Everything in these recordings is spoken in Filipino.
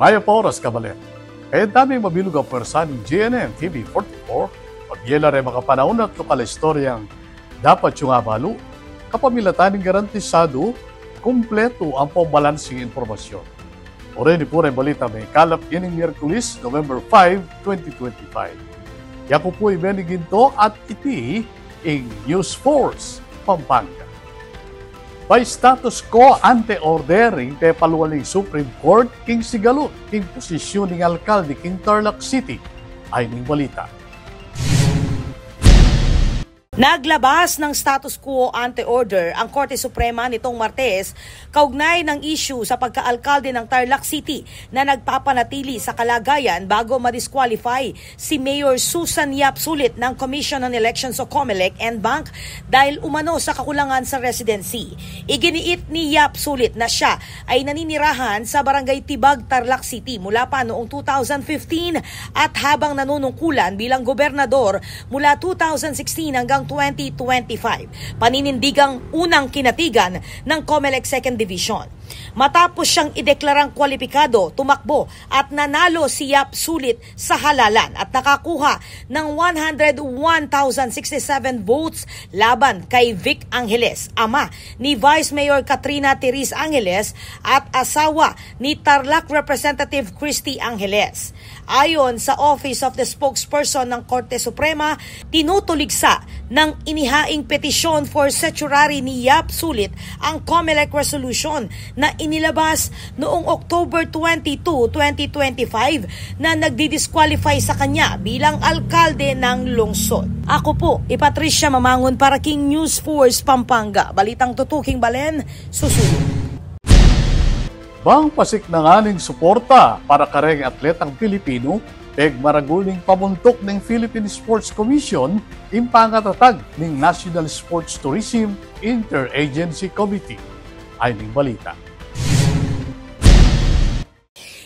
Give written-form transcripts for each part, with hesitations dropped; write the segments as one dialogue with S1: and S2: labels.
S1: Maya po oras kabaler. Kaya daming mabilog ang pwersa ng GNN TV 44 pag yela rin makapanahon at lokal istoryang dapat yung abalo, kapamilataning garantisado, kumpleto ang pambalansing informasyon. Ore ni pura balita may kalap ining Miyerkules, November 5, 2025. Yaku po ibeniginto at iti ing News Force, Pampanga. By status quo ante ordering te paluwaling Supreme Court king Sigalot king posisyon ng alkalde king Tarlac City ay ning balita.
S2: Naglabas ng status quo ante order ang Korte Suprema nitong Martes kaugnay ng issue sa pagkaalkalde ng Tarlac City na nagpapanatili sa kalagayan bago ma-disqualify si Mayor Susan Yap Sulit ng Commission on Elections o COMELEC and Bank dahil umano sa kakulangan sa residency. Iginiit ni Yap Sulit na siya ay naninirahan sa Barangay Tibag, Tarlac City mula pa noong 2015 at habang nanunungkulan bilang gobernador mula 2016 hanggang 2025, paninindigang unang kinatigan ng COMELEC 2nd Division. Matapos siyang ideklarang kwalipikado, tumakbo at nanalo si Yap Sulit sa halalan at nakakuha ng 101,067 votes laban kay Vic Angeles, ama ni Vice Mayor Katrina Therese Angeles at asawa ni Tarlac Representative Christy Angeles. Ayon sa Office of the Spokesperson ng Korte Suprema, tinutuligsa ng inihaing petisyon for certiorari ni Yap Sulit ang COMELEC resolution na inilabas noong October 22, 2025 na nagdi-disqualify sa kanya bilang alkalde ng lungsod. Ako po, Patricia Mamangon para King News Force Pampanga. Balitang tutuking balen, susunod.
S1: Bang pasik na nganing suporta para kareng atletang Pilipino, peg maraguling pamuntok ng Philippine Sports Commission impangatatag ng National Sports Tourism Interagency Committee. Ay ning balita.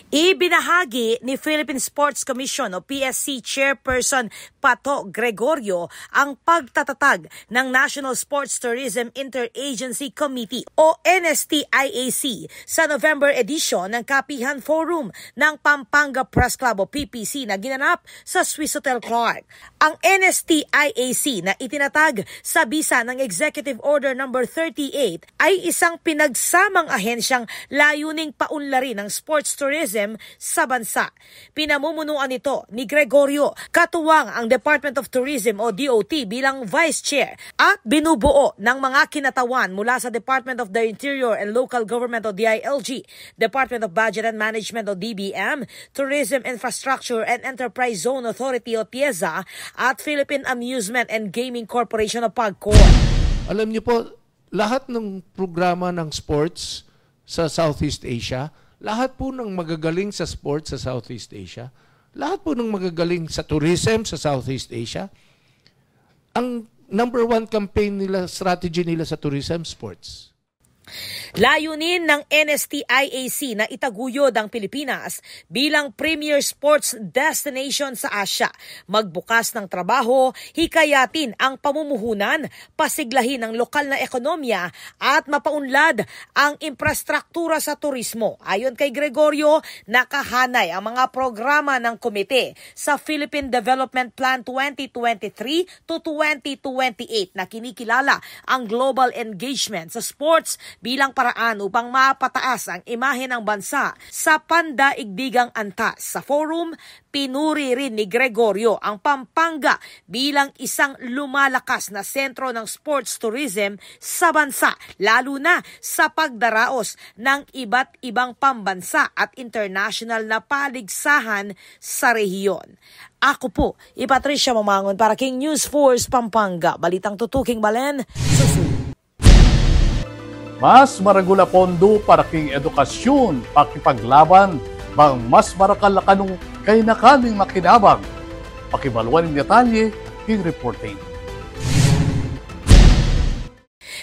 S2: Ibinahagi ni Philippine Sports Commission o PSC Chairperson Pato Gregorio ang pagtatatag ng National Sports Tourism Interagency Committee o NSTIAC sa November edition ng Kapihan Forum ng Pampanga Press Club o PPC na ginanap sa Swiss Hotel Clark. Ang NSTIAC na itinatag sa bisa ng Executive Order No. 38 ay isang pinagsamang ahensyang layuning paunlarin ng sports tourism sa bansa. Pinamumunuan nito ni Gregorio, katuwang ang Department of Tourism o DOT bilang Vice Chair at binubuo ng mga kinatawan mula sa Department of the Interior and Local Government o DILG, Department of Budget and Management o DBM, Tourism Infrastructure and Enterprise Zone Authority o TIEZA at Philippine Amusement and Gaming Corporation o PAGCOR.
S3: Alam niyo po, lahat ng programa ng sports sa Southeast Asia, lahat po ng magagaling sa sports sa Southeast Asia, lahat po ng magagaling sa tourism sa Southeast Asia, ang number one campaign nila, strategy nila sa tourism, sports.
S2: Layunin ng NSTIAC na itaguyod ang Pilipinas bilang premier sports destination sa Asia, magbukas ng trabaho, hikayatin ang pamumuhunan, pasiglahin ang lokal na ekonomiya at mapaunlad ang infrastruktura sa turismo. Ayon kay Gregorio, nakahanay ang mga programa ng komite sa Philippine Development Plan 2023 to 2028 na kinikilala ang global engagement sa sports bilang paraan upang mapataas ang imahe ng bansa sa pandaigdigang antas. Sa forum, pinuri rin ni Gregorio ang Pampanga bilang isang lumalakas na sentro ng sports tourism sa bansa, lalo na sa pagdaraos ng iba't ibang pambansa at international na paligsahan sa rehiyon. Ako po, Patricia Mamangon para King News Force Pampanga. Balitang tutuking balen, susunod.
S1: Mas maragula pondo para king edukasyon, pakipaglaban, bang mas marakalakanong kay nakaning makinabang. Pakibaluan ng detalye, king reporting.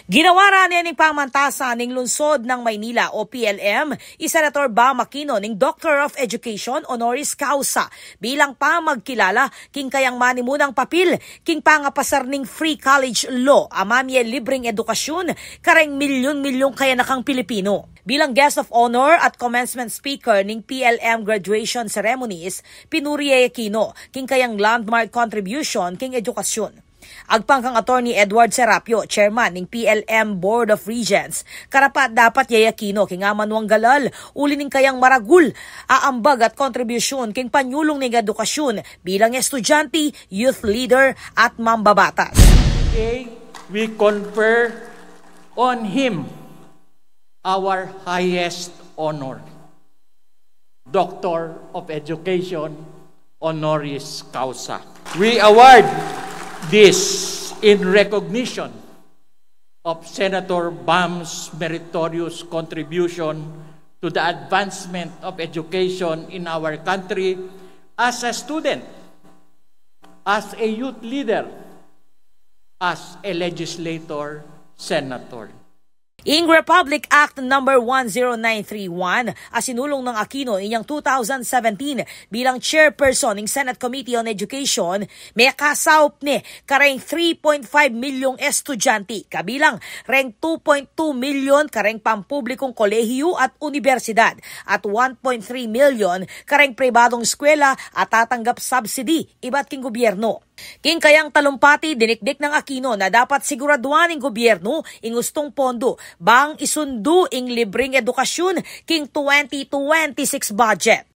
S2: Ginawara niya ning pamantasan ning lungsod ng Maynila o PLM, Senator Bam Aquino ning Doctor of Education honoris causa bilang pamagkilala king kayang manimunang papil king pangapasar ning free college law amamye libreng edukasyon kareng milyon-milyon kaya nakang Pilipino. Bilang guest of honor at commencement speaker ning PLM graduation ceremonies, pinuri Aquino king kayang landmark contribution king edukasyon. Agpang kang Attorney Edward Serapio, chairman ng PLM Board of Regents, karapat dapat Aquino king amanuang galal, uli ning kayang maragul, aambag at kontribusyon king panyulong ng edukasyon bilang estudyante, youth leader at mambabatas.
S4: Today, we confer on him our highest honor, Doctor of Education honoris causa. We award this in recognition of Senator Bam's meritorious contribution to the advancement of education in our country as a student, as a youth leader, as a legislator, senator.
S2: Ing Republic Act No. 10931, asinulong ng Aquino inyang 2017 bilang chairperson ng Senate Committee on Education, may kasaup ni kareng 3.5 milyong estudyante, kabilang reng 2.2 milyon kareng pampublikong kolehiyo at universidad at 1.3 milyon kareng pribadong eskwela at tatanggap subsidy iba't king gobyerno. King kayang talumpati dinikdik ng Aquino na dapat siguraduhan ng gobyerno ing gustong pondo bang isundu ing libreng edukasyon king 2026 budget.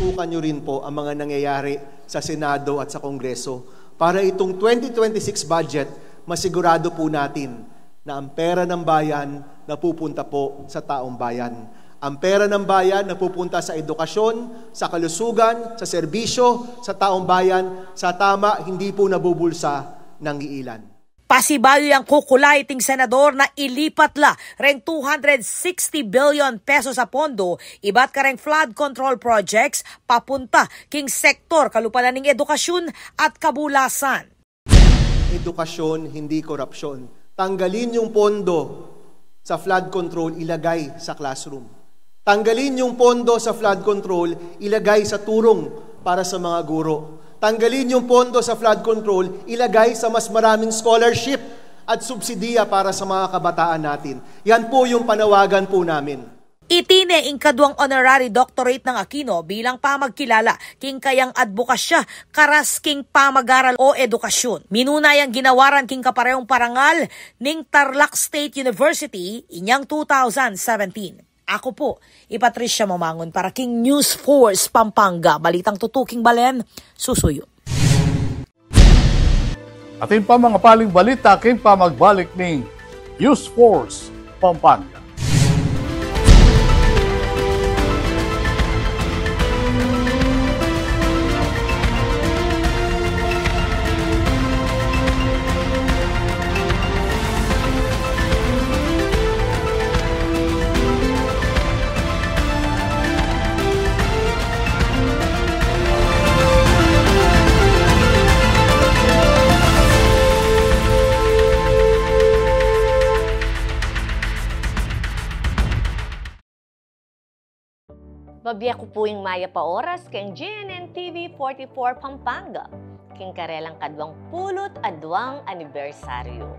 S5: Tutukan nyo rin po ang mga nangyayari sa Senado at sa Kongreso para itong 2026 budget masigurado po natin na ang pera ng bayan napupunta po sa taong bayan. Ang pera ng bayan napupunta sa edukasyon, sa kalusugan, sa serbisyo, sa taong bayan, sa tama, hindi po nabubulsa ng iilan.
S2: Pasibayo yung kukulay ting senador na ilipat la reng 260 billion pesos sa pondo, iba't kareng flood control projects papunta king sektor kalupanan ng edukasyon at kabulasan.
S5: Edukasyon, hindi korupsyon. Tanggalin yung pondo sa flood control, ilagay sa classroom. Tanggalin yung pondo sa flood control, ilagay sa turong para sa mga guro. Tanggalin yung pondo sa flood control, ilagay sa mas maraming scholarship at subsidiya para sa mga kabataan natin. Yan po yung panawagan po namin.
S2: Itine ing kadwang honorary doctorate ng Aquino bilang pamagkilala king kayang advokasya karas king pamagaral o edukasyon. Minunayang ginawaran king kaparehong parangal ning Tarlac State University inyang 2017. Ako po, Patricia Mamangon para King News Force Pampanga. Balitang tutuking balen, susuyo.
S1: Atin pa mga paling balita, king pa magbalik ng News Force Pampanga.
S6: Babiya ko po yung Maya pa oras keng GNN TV 44 Pampanga, king karelang kadwang pulot adwang anibersaryo.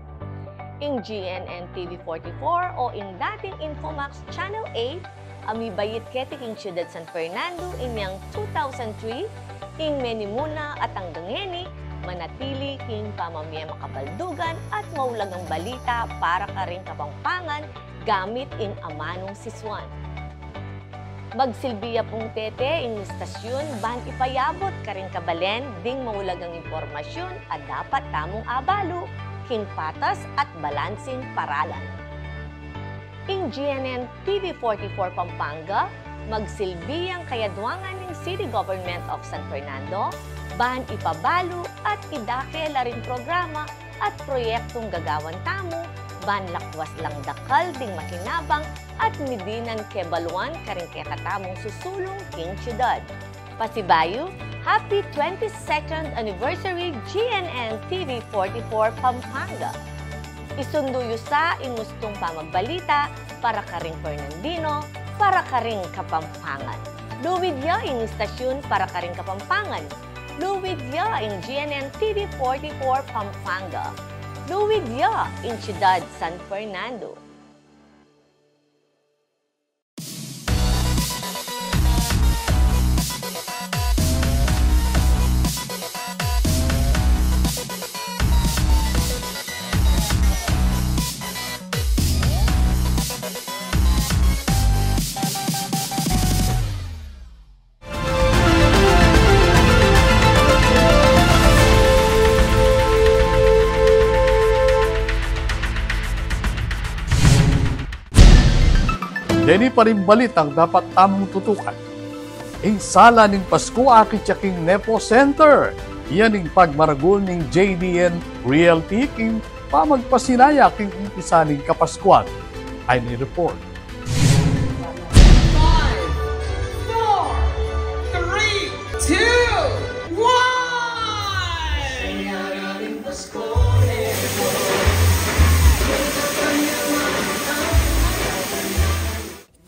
S6: Ing GNN TV 44 o ing dating Infomax Channel 8, amibayit keti king Ciudad San Fernando inyang 2003, ing Menimuna at Anggangeni, manatili king pamamaya makabaldugan at maulagang balita para karing kapangpangan gamit ing amanong siswan. Magsilbiya pong tete ing istasyon ban ipayabot karing kabalen ding maulagang impormasyon at dapat tamong abalo, king patas at balansing paralan. Ing GNN TV 44 Pampanga, magsilbiyang kayadwangan ng City Government of San Fernando, ban ipabalo at idake la ring programa at proyektong gagawan tamo, ban lakwas lang dakal ding makinabang at midinan kebaluan karing kekatamong susulong king syudad. Pasibayo, happy 22nd anniversary GNN TV 44 Pampanga! Isunduyo sa inustong pamagbalita para karing Fernandino, para karing Kapampangan. Luwidya ing istasyon para karing Kapampangan. Luwidya ing GNN TV 44 Pampanga. Luwidya ing Ciudad San Fernando.
S1: Deni pa rin balit ang dapat tamong tutukan. Ing sala ning Pasko akit king Nepo Center. Iyan ing pagmaragol ning JDN Realty king pamagpasinaya king umpisa ning Kapaskuan. Ay ni report.
S7: 5, 4, 3, 2, 1!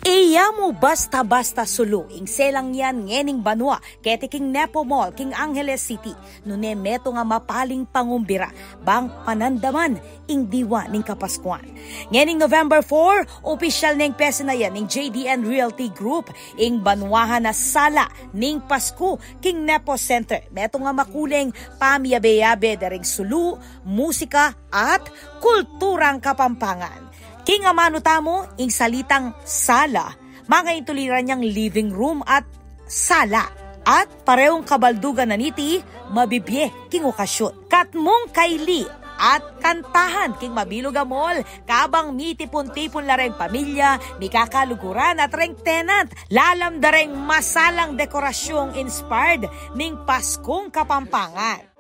S2: Iya mo basta-basta sulu, ing selang yan ngening banwa, kete king Nepo Mall, king Angeles City, nune meto nga mapaling pangumbira, bang panandaman, ing diwa ning Kapaskuan. Ngening November 4, opisyal ning pesa na yan ning JDN Realty Group, ing banwahan na sala ning Pasko, king Nepo Center, meto nga makuling pamiyabe-yabe daring sulu, musika, at kulturang Kapampangan. King amano tamo, ing salitang sala, mga intuliran niyang living room at sala. At parehong kabaldugan na niti, mabibye king okasyon. Katmong kaili at kantahan king mabilog mall, kabang mitipon-tipon lareng pamilya, mikakaluguran at reng tenant, lalam dareng masalang dekorasyong inspired ning Paskong Kapampangan.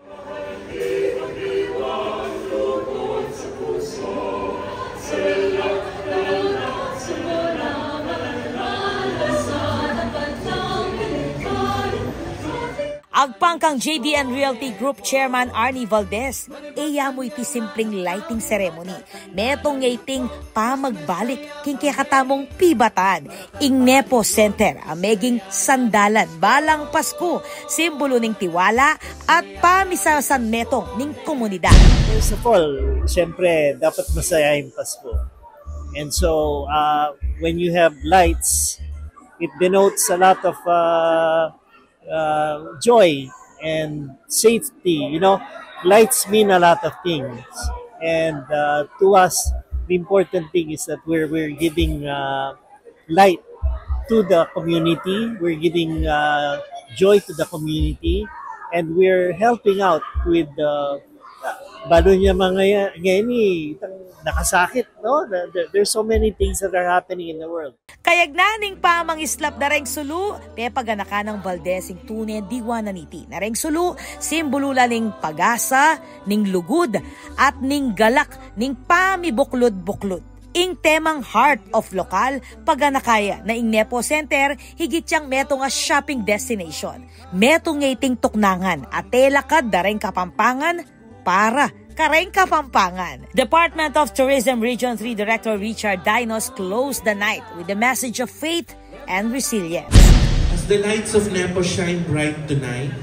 S2: Agpang kang JDN Realty Group Chairman Arnie Valdez, iya mo iti simpleng lighting ceremony. Metong ngayting pamagbalik king katamong pibatan. Ing Nepo Center, ameging sandalan balang Pasko, simbolo ning tiwala at pamisasan metong ning komunidad.
S8: First of all, siyempre dapat masaya yung Pasko. And so, when you have lights, it denotes a lot of joy and safety. You know, lights mean a lot of things. And to us, the important thing is that we're giving light to the community. We're giving joy to the community. And we're helping out with balo niya mga ngayon nakasakit, no? There's so many things that are happening in the world.
S2: Kayag naning pamang islap na reng sulu, pepaganaka ng Valdezing tunay diwa na niti. Na reng sulu, simbulula ning pag-asa, ning lugod, at ning galak, ning pamibuklod-buklod. Ing temang Heart of Local, paganakaya na ing Nepo Center, higit siyang meto nga shopping destination. Meto nga iting tuknangan, at telakad dareng Kapampangan, para kareng Kapampangan. Department of Tourism Region 3 Director Richard Dinos closed the night with the message of faith and resilience.
S9: As the lights of Nepo shine bright tonight,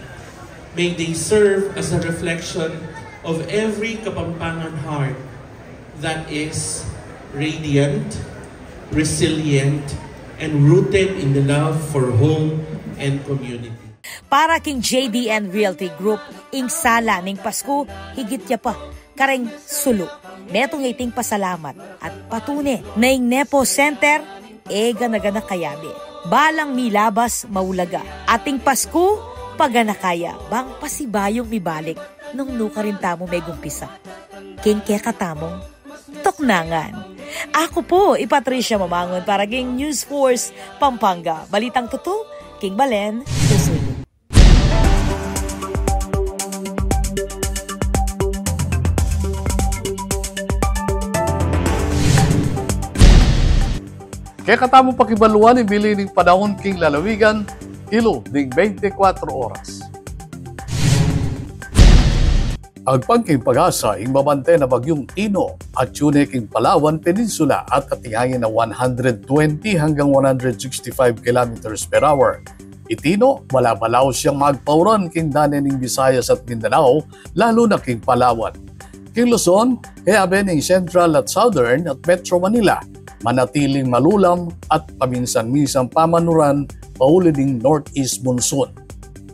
S9: may they serve as a reflection of every Kapampangan heart that is radiant, resilient, and rooted in the love for home and community.
S2: Para king JDN Realty Group, ing sala ning Pasko, higit ya pa, kareng sulu. Metong iting pasalamat at patune na ing Nepo Center, gana-gana kayabi. Balang milabas maulaga. Ating Pasko, paganakaya, bang pasibayong mibalik, nung nuka rin tamo may gumpisa. King keka tamong tuknangan. Ako po, Patricia Mamangon para king News Force Pampanga. Balitang tuto, King Balen, susunod.
S1: Kaya katamo pakibaluan ibili ning panahon king lalawigan, kilo ning 24 oras. Ang pangking pag-asa ing mabante na bagyong Tino at Chuneking Palawan Peninsula at katingangin na 120 hanggang 165 kilometers per hour. Itino, bala-balaw siyang magpauran king danening Visayas at Mindanao, lalo na king Palawan. King Luzon, heaben ing Central at Southern at Metro Manila, manatiling malulam at paminsan-minsang pamanuran, paulid ing Northeast Monsoon.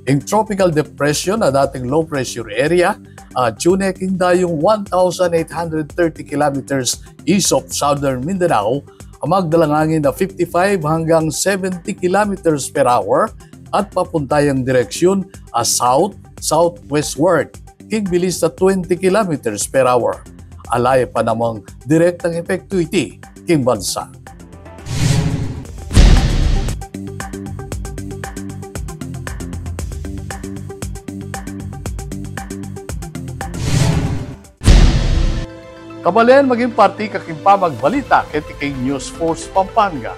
S1: Ing Tropical Depression na dating low pressure area, Chuneking dayong 1,830 kilometers east of Southern Mindanao, ang magdalangangin na 55 hanggang 70 kilometers per hour at papuntayang direksyon south-southwestward, king bilis na 20 kilometers per hour. Alay pa namang direktang epekto iti king bansa. Kabalen maging party kakimpa magbalita kay News Force Pampanga.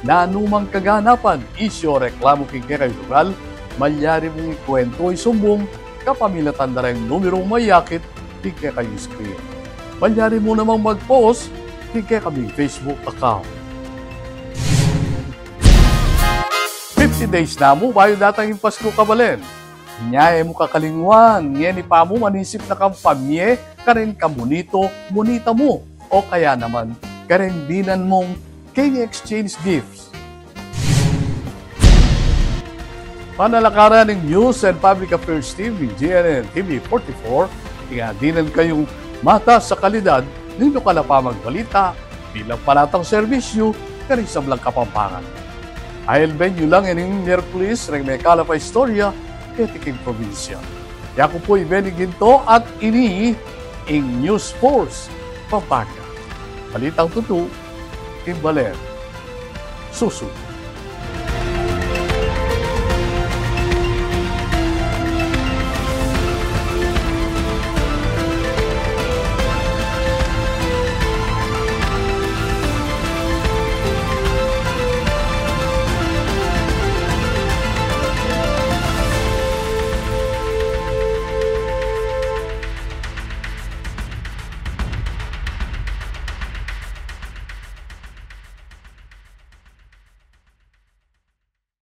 S1: Na anumang kaganapan, isyo reklamo king kayo lugal, malyari mong ikwento isumbong, kapamilatan na rin numero mayakit, king kayo screen. Malyari mo namang mag-post, king kaming Facebook account. 50 days na mo, bayo datang yung Pasko kabalen. Nyae mo kakalingwan, ngayon pa mo manisip na kang pamye, karin ka monita mo, o kaya naman, karin dinan mong king exchange gifts. Panalakaran ng News and Public Affairs TV, GNN TV 44, dinan kayong mata sa kalidad, nino ka na pa magbalita, bilang panatang serbisyo, karin sa Blang Kapampangan. I'll venue lang ining Miyerkules, ring may kalapa istorya, ketiking probinsya. Yako po ibeniginto at ini ing News Force Pampanga. Balitang tutu, Kim Balen, susunod.